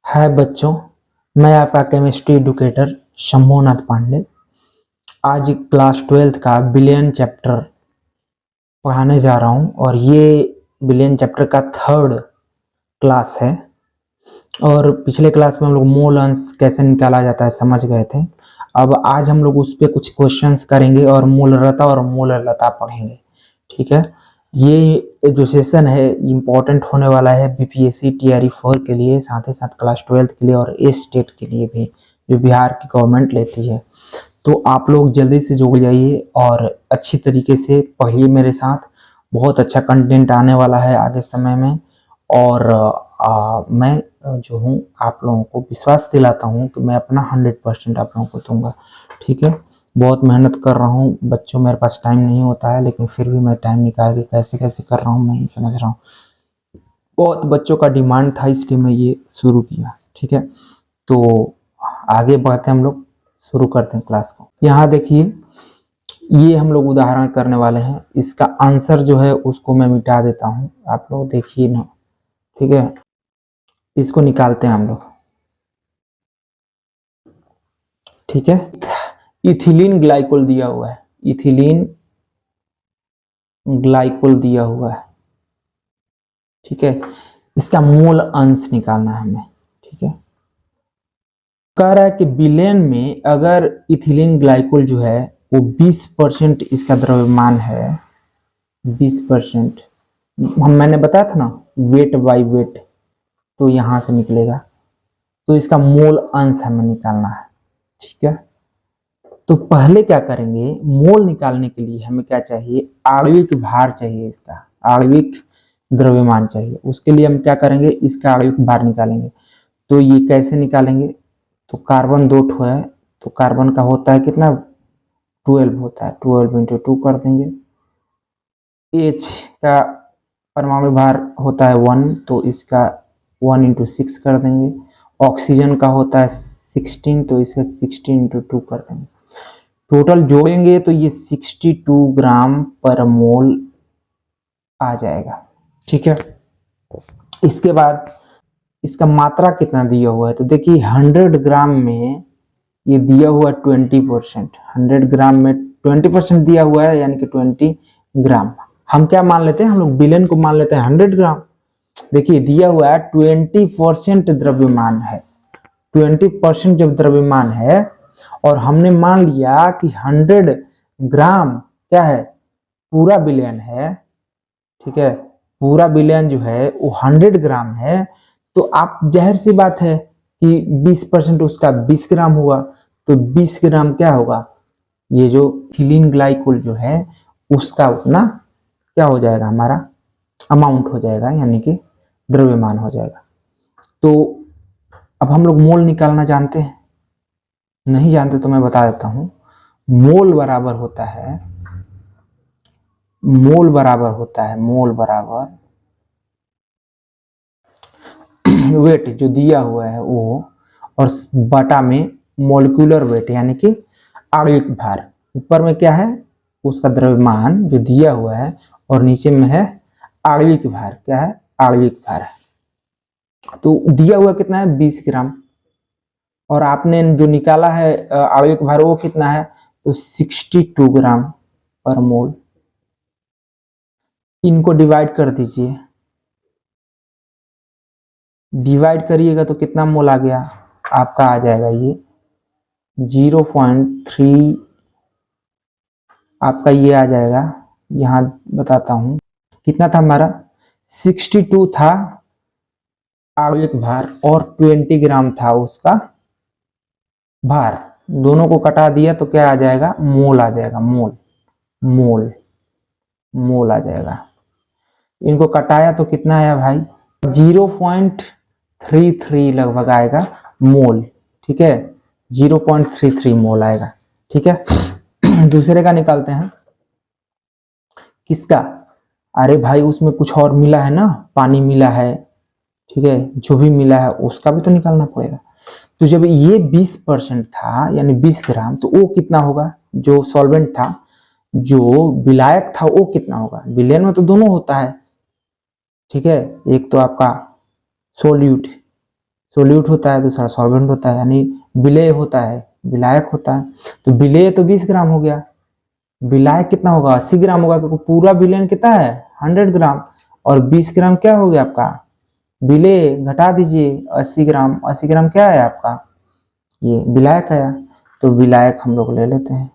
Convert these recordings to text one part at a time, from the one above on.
हाय बच्चों, मैं आपका केमिस्ट्री एडुकेटर शंभुनाथ पांडे आज क्लास 12th का बिलियन चैप्टर पढ़ाने जा रहा हूं और ये बिलियन चैप्टर का थर्ड क्लास है। और पिछले क्लास में हम लोग मोल अंश कैसे निकाला जाता है समझ गए थे। अब आज हम लोग उस पर कुछ क्वेश्चंस करेंगे और मूलरता और मूललता पढ़ेंगे। ठीक है, ये जो सेशन है इम्पोर्टेंट होने वाला है बीपीएससी टीआरई 4 के लिए, साथ ही साथ क्लास 12th के लिए और ए स्टेट के लिए भी, जो बिहार की गवर्नमेंट लेती है। तो आप लोग जल्दी से जुड़ जाइए और अच्छी तरीके से पढ़िए मेरे साथ। बहुत अच्छा कंटेंट आने वाला है आगे समय में। और मैं जो हूँ आप लोगों को विश्वास दिलाता हूँ कि मैं अपना 100% आप लोगों को दूंगा। ठीक है, बहुत मेहनत कर रहा हूँ बच्चों, मेरे पास टाइम नहीं होता है, लेकिन फिर भी मैं टाइम निकाल के कैसे कैसे कर रहा हूँ मैं ही समझ रहा हूँ। बहुत बच्चों का डिमांड था इसलिए मैं ये शुरू किया। ठीक है, तो आगे बढ़ते हम लोग, शुरू करते हैं क्लास को। यहाँ देखिए, ये हम लोग उदाहरण करने वाले हैं। इसका आंसर जो है उसको मैं मिटा देता हूँ, आप लोग देखिए ना। ठीक है, इसको निकालते हैं हम लोग। ठीक है, इथिलीन ग्लाइकोल दिया हुआ है, इथिलीन ग्लाइकोल दिया हुआ है। ठीक है, इसका मोल अंश निकालना है हमें। ठीक है, कह रहा है कि बिलियन में अगर इथिलीन ग्लाइकोल जो है वो 20% इसका द्रव्यमान है, 20%। मैंने बताया था ना वेट बाई वेट, तो यहां से निकलेगा। तो इसका मोल अंश हमें निकालना है। ठीक है, तो पहले क्या करेंगे, मोल निकालने के लिए हमें क्या चाहिए, आणविक भार चाहिए, इसका आणविक द्रव्यमान चाहिए। उसके लिए हम क्या करेंगे, इसका आणविक भार निकालेंगे। तो ये कैसे निकालेंगे, तो कार्बन 2 ठो है, तो कार्बन का होता है कितना, 12 होता है, 12 × 2 कर देंगे। H का परमाणु भार होता है 1, तो इसका 1 × 6 कर देंगे। ऑक्सीजन का होता है 16, तो इसका 16 × 2 कर देंगे। टोटल जोड़ेंगे तो ये 62 ग्राम पर मोल आ जाएगा। ठीक है, इसके बाद इसका मात्रा कितना दिया हुआ है, तो देखिए 100 ग्राम में ये दिया हुआ 20%, 100 ग्राम में 20% दिया हुआ है, यानी कि 20 ग्राम। हम क्या मान लेते हैं, हम लोग बिलियन को मान लेते हैं 100 ग्राम। देखिए दिया हुआ है 20% द्रव्यमान है, 20% जब द्रव्यमान है और हमने मान लिया कि 100 ग्राम क्या है, पूरा बिलियन है। ठीक है, पूरा बिलियन जो है वो 100 ग्राम है, तो आप जाहिर सी बात है कि 20% उसका 20 ग्राम हुआ, तो 20 ग्राम क्या होगा, ये जो इथिलीन ग्लाइकोल जो है उसका उतना क्या हो जाएगा, हमारा अमाउंट हो जाएगा, यानी कि द्रव्यमान हो जाएगा। तो अब हम लोग मोल निकालना जानते हैं, नहीं जानते तो मैं बता देता हूं। मोल बराबर होता है, मोल बराबर वेट जो दिया हुआ है वो, और बटा में मॉलिक्यूलर वेट यानी कि आणविक भार। ऊपर में क्या है, उसका द्रव्यमान जो दिया हुआ है, और नीचे में है आणविक भार, क्या है, आणविक भार। तो दिया हुआ कितना है, 20 ग्राम, और आपने जो निकाला है आणविक भार वो कितना है, तो 62 ग्राम पर मोल। इनको डिवाइड कर दीजिए, डिवाइड करिएगा तो कितना मोल आ गया, आपका आ जाएगा ये 0.3, आपका ये आ जाएगा। यहां बताता हूं कितना था हमारा, 62 था आणविक भार और 20 ग्राम था उसका भार। दोनों को कटा दिया तो क्या आ जाएगा, मोल आ जाएगा, मोल मोल मोल आ जाएगा। इनको कटाया तो कितना आया भाई, 0.33 लगभग आएगा मोल। ठीक है, 0.33 मोल आएगा। ठीक है, दूसरे का निकालते हैं। किसका, अरे भाई उसमें कुछ और मिला है ना, पानी मिला है। ठीक है, जो भी मिला है उसका भी तो निकालना पड़ेगा। तो जब ये 20% था यानी 20 ग्राम, तो वो कितना होगा, जो सॉल्वेंट था, जो विलायक था वो कितना होगा, विलयन में तो दोनों होता है। ठीक है, एक तो आपका सोल्यूट सोल्यूट होता है, दूसरा सॉल्वेंट होता है, यानी विलेय होता है, विलायक होता है। तो विलेय तो 20 ग्राम हो गया, विलायक कितना होगा 80 ग्राम होगा, क्योंकि पूरा विलेन कितना है 100 ग्राम, और 20 ग्राम क्या हो गया आपका विलेय, घटा दीजिए 80 ग्राम, 80 ग्राम क्या है आपका ये विलायक है। तो विलायक हम लोग ले लेते हैं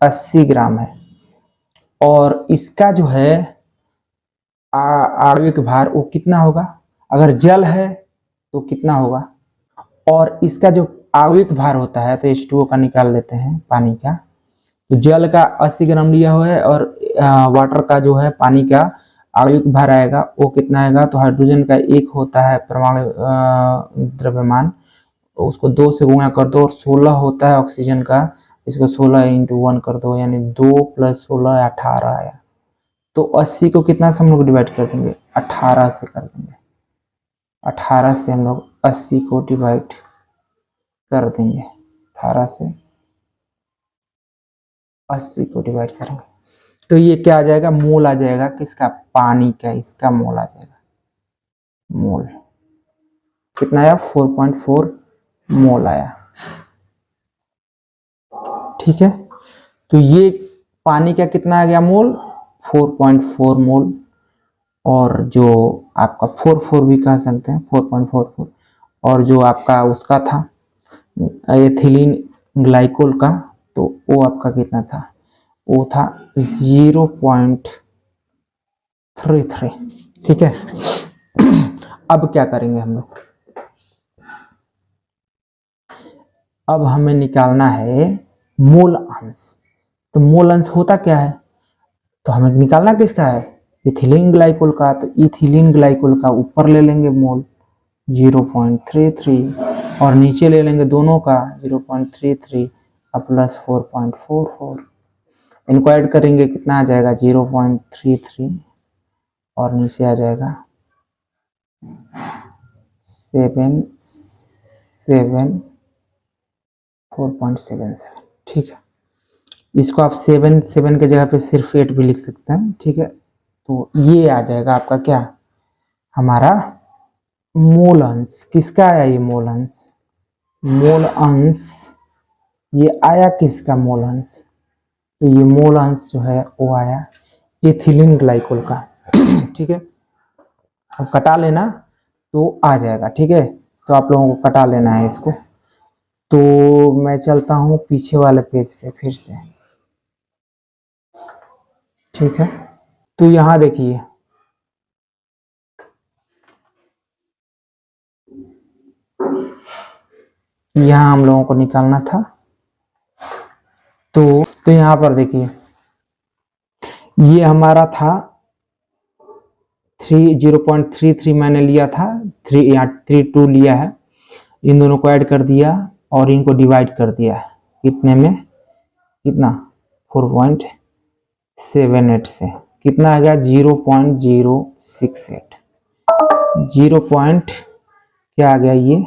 80 ग्राम है। और इसका जो है आणविक भार वो कितना होगा, अगर जल है तो कितना होगा, और इसका जो आणविक भार होता है तो H2O का निकाल लेते हैं पानी का। तो जल का 80 ग्राम लिया हुआ है, और वाटर का जो है पानी का आणविक भार आएगा वो कितना आएगा, तो हाइड्रोजन का 1 होता है परमाणु द्रव्यमान, उसको 2 से गुणा कर दो, और 16 होता है ऑक्सीजन का, इसको 16 × 1 कर दो, यानी 2 + 16 18 आया। तो 80 को कितना से हम लोग डिवाइड कर देंगे, 18 से कर देंगे, 18 से हम लोग 80 को डिवाइड कर देंगे, 18 से 80 को डिवाइड करेंगे, तो ये क्या आ जाएगा, मोल आ जाएगा किसका, पानी का, इसका मोल आ जाएगा, मोल कितना आया 4.4 मोल आया। ठीक है, तो ये पानी का कितना आ गया मोल 4.4 मोल, और जो आपका 44 भी कह सकते हैं 4.44, और जो आपका उसका था एथिलीन ग्लाइकोल का, तो वो आपका कितना था, वो था 0.33। ठीक है, अब क्या करेंगे हम लोग, अब हमें निकालना है मोल अंश। तो मोल अंश होता क्या है, तो हमें निकालना किसका है, इथिलीन ग्लाइकोल का। तो इथिलीन ग्लाइकोल का ऊपर ले लेंगे मोल 0.33, और नीचे ले लेंगे दोनों का 0.33 प्लस 4.44, इनको ऐड करेंगे कितना आ जाएगा 0.33, और नीचे आ जाएगा 4.77। ठीक है, इसको आप 7 के जगह पे सिर्फ 8 भी लिख सकते हैं। ठीक है, तो ये आ जाएगा आपका क्या, हमारा मोल अंश। किसका आया ये मोल अंश, मोल अंश ये आया किसका मोल अंश, तो ये मोल अंश जो है वो आया एथिलीन ग्लाइकोल का। ठीक है, अब कटा लेना तो आ जाएगा। ठीक है, तो आप लोगों को कटा लेना है इसको। तो मैं चलता हूँ पीछे वाले पेज पे फिर से। ठीक है, तो यहाँ देखिए यहाँ हम लोगों को निकालना था, तो यहाँ पर देखिए ये हमारा था 0.33 मैंने लिया था, 32 लिया है, इन दोनों को ऐड कर दिया और इनको डिवाइड कर दिया कितने में, कितना 4.78 से, कितना आ गया 0.068, 0. क्या आ गया ये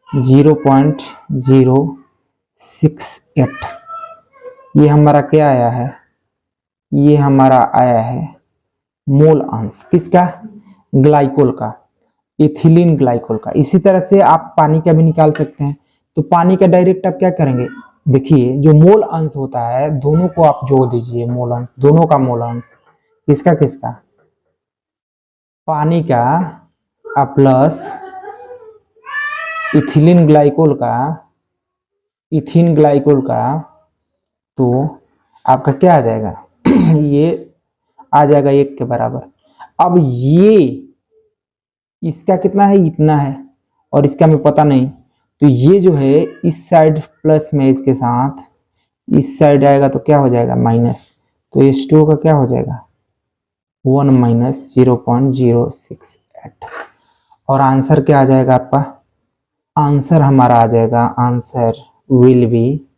0.068, ये हमारा क्या आया है, ये हमारा आया है मोल अंश किसका, ग्लाइकोल का, इथिलीन ग्लाइकोल का। इसी तरह से आप पानी का भी निकाल सकते हैं। तो पानी का डायरेक्ट आप क्या करेंगे, देखिए जो मोल अंश होता है दोनों को आप जोड़ दीजिए, मोल अंश दोनों का मोल अंश किसका किसका, पानी का प्लस इथिलीन ग्लाइकोल का, इथिन ग्लाइकोल का, तो आपका क्या आ जाएगा ये आ जाएगा 1 के बराबर। अब ये इसका कितना है, इतना है, और इसका हमें पता नहीं, तो ये जो है इस साइड प्लस में इसके साथ इस साइड आएगा तो क्या हो जाएगा माइनस, तो H2O का क्या हो जाएगा 1 - 0.068, और आंसर क्या आ जाएगा आपका, आंसर हमारा आ जाएगा, आंसर विल बी,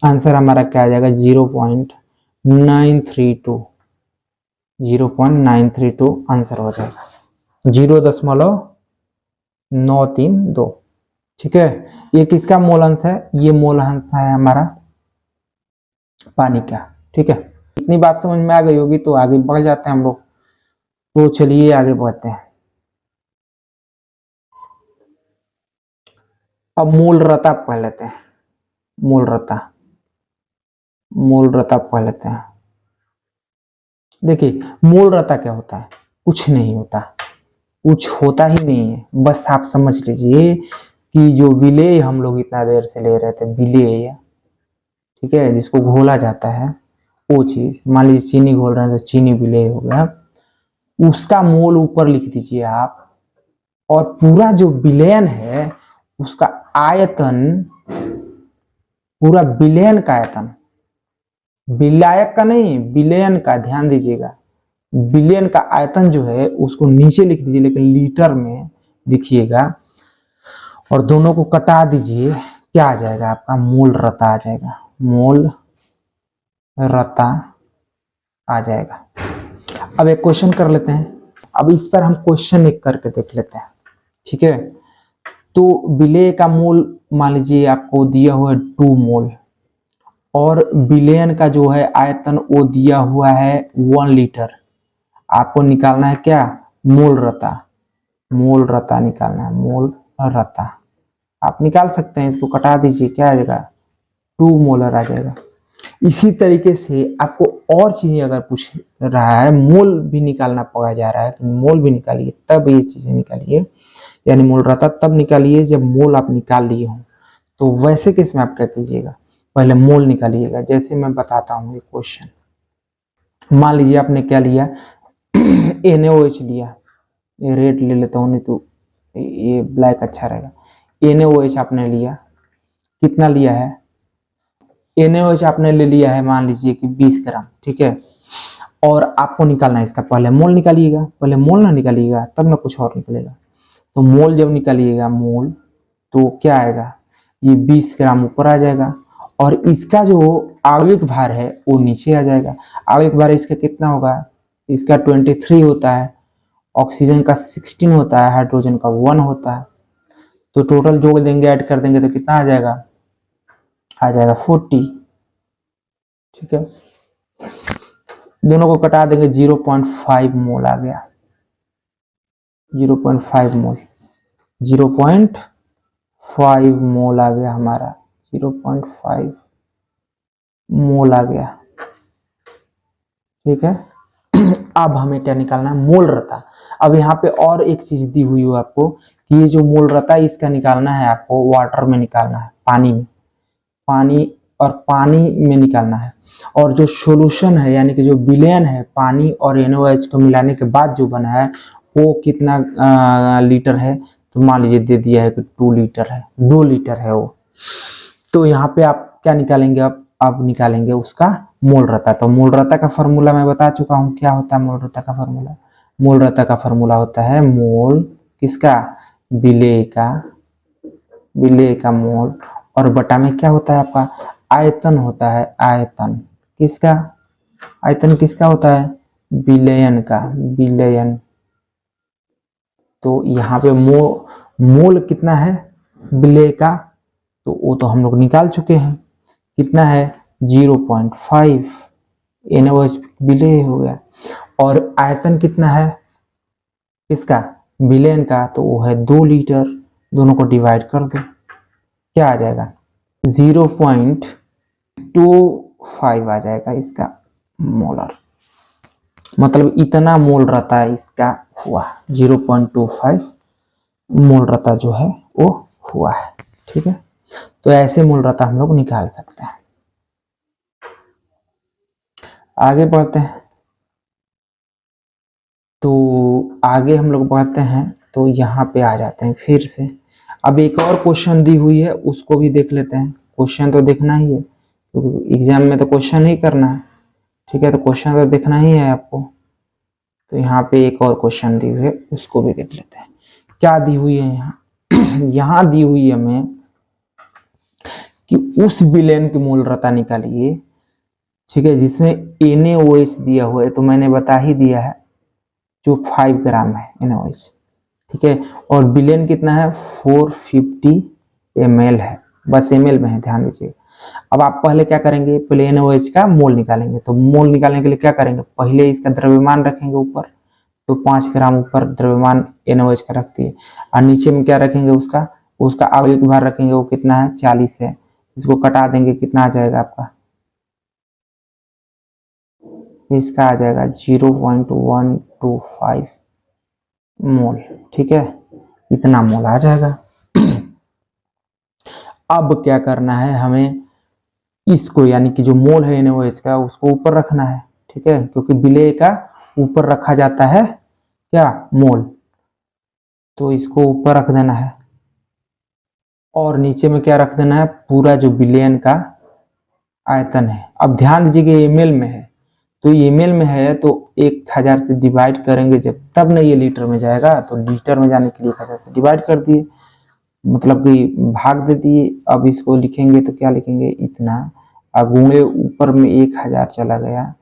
आंसर हमारा क्या आ जाएगा 0.932, 0.932 आंसर हो जाएगा, 0.932। ठीक है, ये किसका मोल अंश है, ये मोल अंश है हमारा पानी का। ठीक है, इतनी बात समझ में आ गई होगी, तो आगे बढ़ जाते हैं हम लोग। तो चलिए आगे बढ़ते हैं। अब मूलरता पढ़ लेते हैं। मूलरता पढ़ लेते हैं। देखिए मूलरता क्या होता है, कुछ नहीं होता, कुछ होता ही नहीं है। बस आप समझ लीजिए कि जो विलेय हम लोग इतना देर से ले रहे थे, विलेय, ठीक है, जिसको घोला जाता है, वो चीज, मान लीजिए चीनी घोल रहे हैं तो चीनी विलेय हो गया, उसका मोल ऊपर लिख दीजिए आप, और पूरा जो विलयन है उसका आयतन, पूरा विलयन का आयतन, विलायक का नहीं, विलयन का, ध्यान दीजिएगा, विलयन का आयतन जो है उसको नीचे लिख दीजिए, लेकिन लीटर में लिखिएगा, और दोनों को कटा दीजिए, क्या आ जाएगा आपका, मूलरता आ जाएगा, मूलरता आ जाएगा। अब एक क्वेश्चन कर लेते हैं। अब इस पर हम क्वेश्चन एक करके देख लेते हैं, ठीक है। तो विलेय का मोल मान लीजिए आपको दिया हुआ है 2 मोल, और विलयन का जो है आयतन वो दिया हुआ है 1 लीटर। आपको निकालना है क्या, मूलरता, मूलरता निकालना है, मूलरता। आप निकाल सकते हैं, इसको कटा दीजिए, क्या आ जाएगा, 2 मोलर आ जाएगा। इसी तरीके से आपको और चीजें अगर पूछ रहा है, मोल भी निकालना पड़ा जा रहा है, तो मोल भी निकालिए, तब ये चीजें निकालिए, यानी मूलरता तब निकालिए जब मोल आप निकाल लिए हो। तो वैसे केस में आप क्या कीजिएगा, पहले मोल निकालिएगा। जैसे मैं बताता हूँ एक क्वेश्चन, मान लीजिए आपने क्या लिया, NaOH लिया, ये रेड ले लेता हूँ, नहीं तो ये ब्लैक अच्छा रहेगा। NaOH आपने लिया, कितना लिया है, NaOH आपने ले लिया है मान लीजिए कि 20 ग्राम, ठीक है। और आपको निकालना है इसका, पहले मोल निकालिएगा, पहले मोल ना निकालिएगा तब ना कुछ और निकलेगा। तो मोल जब निकालिएगा मोल, तो क्या आएगा, ये 20 ग्राम ऊपर आ जाएगा, और इसका जो आणविक भार है वो नीचे आ जाएगा। आणविक भार इसका कितना होगा, इसका 23 होता है, ऑक्सीजन का 16 होता है, हाइड्रोजन का 1 होता है। तो टोटल जोड़ देंगे, ऐड कर देंगे तो कितना आ जाएगा, 40, ठीक है। दोनों को कटा देंगे, 0.5 मोल आ गया, 0.5 मोल, 0.5 मोल आ गया हमारा, 0.5 मोल आ गया, ठीक है। अब हमें क्या निकालना है, मूलरता। अब यहाँ पे और एक चीज दी हुई है आपको कि ये जो मूलरता इसका निकालना है आपको वाटर में निकालना है, पानी में, पानी में निकालना है। और जो सॉल्यूशन है यानी कि जो विलयन है पानी और NaOH को मिलाने के बाद जो बना है वो कितना लीटर है, तो मान लीजिए दे दिया है कि 2 लीटर है, 2 लीटर है वो। तो यहाँ पे आप क्या निकालेंगे, अब निकालेंगे उसका मूलरता। तो मूलरता का फॉर्मूला मैं बता चुका हूँ, क्या होता है मूलरता का फॉर्मूला, मूलरता का फॉर्मूला होता है मोल किसका, विलेय का मोल, और बटा में क्या होता है आपका, आयतन होता है, आयतन किसका होता है, विलयन का, विलयन। तो यहाँ पे मोल कितना है विलेय का, तो वो तो हम लोग निकाल चुके हैं, कितना है 0.5, NaOH विलेय हो गया। और आयतन कितना है इसका, विलयन का, तो वो है 2 लीटर। दोनों को डिवाइड कर दो, क्या आ जाएगा, 0.25 आ जाएगा इसका मोलर, मतलब इतना मूलरता इसका हुआ, 0.25 मूलरता जो है वो हुआ है, ठीक है। तो ऐसे मूलरता हम लोग निकाल सकते हैं। आगे बढ़ते हैं, तो आगे हम लोग बढ़ते हैं, तो यहाँ पे आ जाते हैं फिर से। अब एक और क्वेश्चन दी हुई है उसको भी देख लेते हैं। क्वेश्चन तो देखना ही है क्योंकि एग्जाम में तो क्वेश्चन ही करना है, ठीक है। तो क्वेश्चन तो देखना ही है आपको। तो यहाँ पे एक और क्वेश्चन दी हुई है उसको भी देख लेते हैं, क्या दी हुई है यहाँ। यहाँ दी हुई है हमें कि उस विलयन की मूलरता निकालिए, ठीक है, जिसमें NaOH दिया हुआ है, तो मैंने बता ही दिया है जो 5 ग्राम है NaOH, ठीक है। और विलयन कितना है 450 ml है, बस ml में है, ध्यान दीजिए। अब आप पहले क्या करेंगे, पहले NaOH का मोल निकालेंगे। तो मोल निकालने के लिए क्या करेंगे, पहले इसका द्रव्यमान रखेंगे ऊपर, तो 5 ग्राम ऊपर द्रव्यमान NaOH का रखती है, और नीचे में क्या रखेंगे उसका उसका अगली बार रखेंगे वो कितना है 40 है, इसको कटा देंगे कितना आ जाएगा आपका, इसका आ जाएगा 0.125 मोल। ठीक है, इतना मोल आ जाएगा। अब क्या करना है हमें, इसको यानी कि जो मोल है NaOH का उसको ऊपर रखना है। ठीक है, क्योंकि विलेय का ऊपर रखा जाता है क्या, मोल, तो इसको ऊपर रख देना है और नीचे में क्या रख देना है, पूरा जो विलयन का आयतन है। अब ध्यान दीजिए ml में है, तो ml में है तो 1000 से डिवाइड करेंगे जब, तब ना ये लीटर में जाएगा, तो लीटर में जाने के लिए 1000 से डिवाइड कर दिए, मतलब कि भाग दे दिए। अब इसको लिखेंगे तो क्या लिखेंगे, इतना, गुणे ऊपर में 1000 चला गया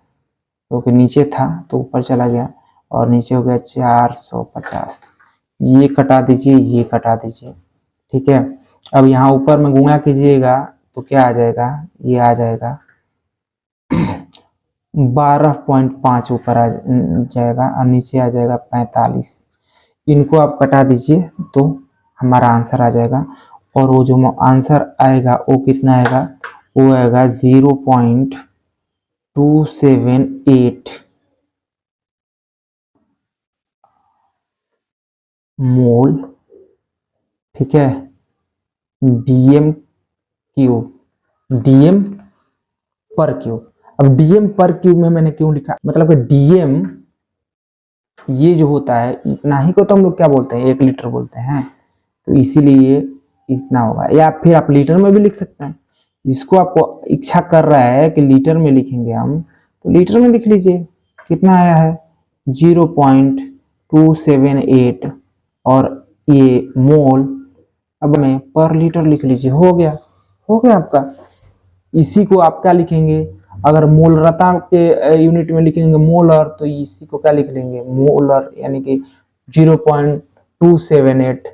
क्योंकि तो नीचे था तो ऊपर चला गया, और नीचे हो गया 450, ये कटा दीजिए, ये कटा दीजिए। ठीक है, अब यहाँ ऊपर में गुणा कीजिएगा तो क्या आ जाएगा, ये आ जाएगा 12.5 ऊपर आ जाएगा और नीचे आ जाएगा 45। इनको आप कटा दीजिए तो हमारा आंसर आ जाएगा, और वो जो आंसर आएगा वो कितना आएगा, वो आएगा 0.278 मोल। ठीक है, डीएम क्यूब, डीएम पर क्यूब। अब डीएम पर क्यूब में मैंने क्यों लिखा, मतलब कि डीएम ये जो होता है इतना ही को तो हम लोग क्या बोलते हैं, 1 लीटर बोलते हैं, तो इसीलिए इतना होगा, या फिर आप लीटर में भी लिख सकते हैं। इसको आपको इच्छा कर रहा है कि लीटर में लिखेंगे हम, तो लीटर में लिख लीजिए, कितना आया है 0.278, और ये मोल, अब मैं पर लीटर लिख लीजिए, हो गया आपका। इसी को आप क्या लिखेंगे, अगर मोलरता के यूनिट में लिखेंगे मोलर, तो इसी को क्या लिख लेंगे, मोलर, यानी कि 0.278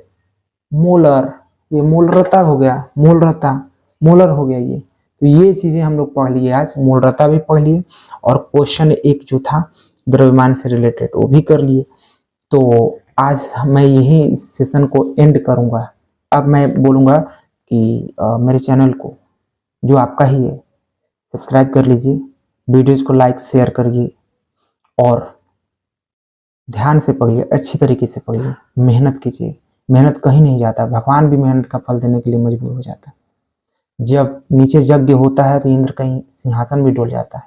मोलर, ये मोलरता हो गया, मोलर हो गया ये। तो ये चीजें हम लोग पढ़ लिए आज, मोलरता भी पढ़ लिए, और क्वेश्चन एक जो था द्रव्यमान से रिलेटेड वो भी कर लिए। तो आज मैं यही इस सेशन को एंड करूंगा। अब मैं बोलूंगा कि मेरे चैनल को, जो आपका ही है, सब्सक्राइब कर लीजिए, वीडियोज को लाइक शेयर करिए, और ध्यान से पढ़िए, अच्छी तरीके से पढ़िए, मेहनत कीजिए। मेहनत कहीं नहीं जाता, भगवान भी मेहनत का फल देने के लिए मजबूर हो जाता है। जब नीचे यज्ञ होता है तो इंद्र कहीं सिंहासन भी डोल जाता है,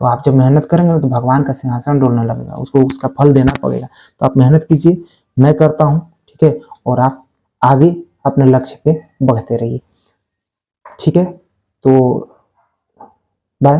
तो आप जब मेहनत करेंगे तो भगवान का सिंहासन डोलने लगेगा, उसको उसका फल देना पड़ेगा। तो आप मेहनत कीजिए, मैं करता हूँ, ठीक है, और आप आगे अपने लक्ष्य पे बढ़ते रहिए। ठीक है, तो बाय।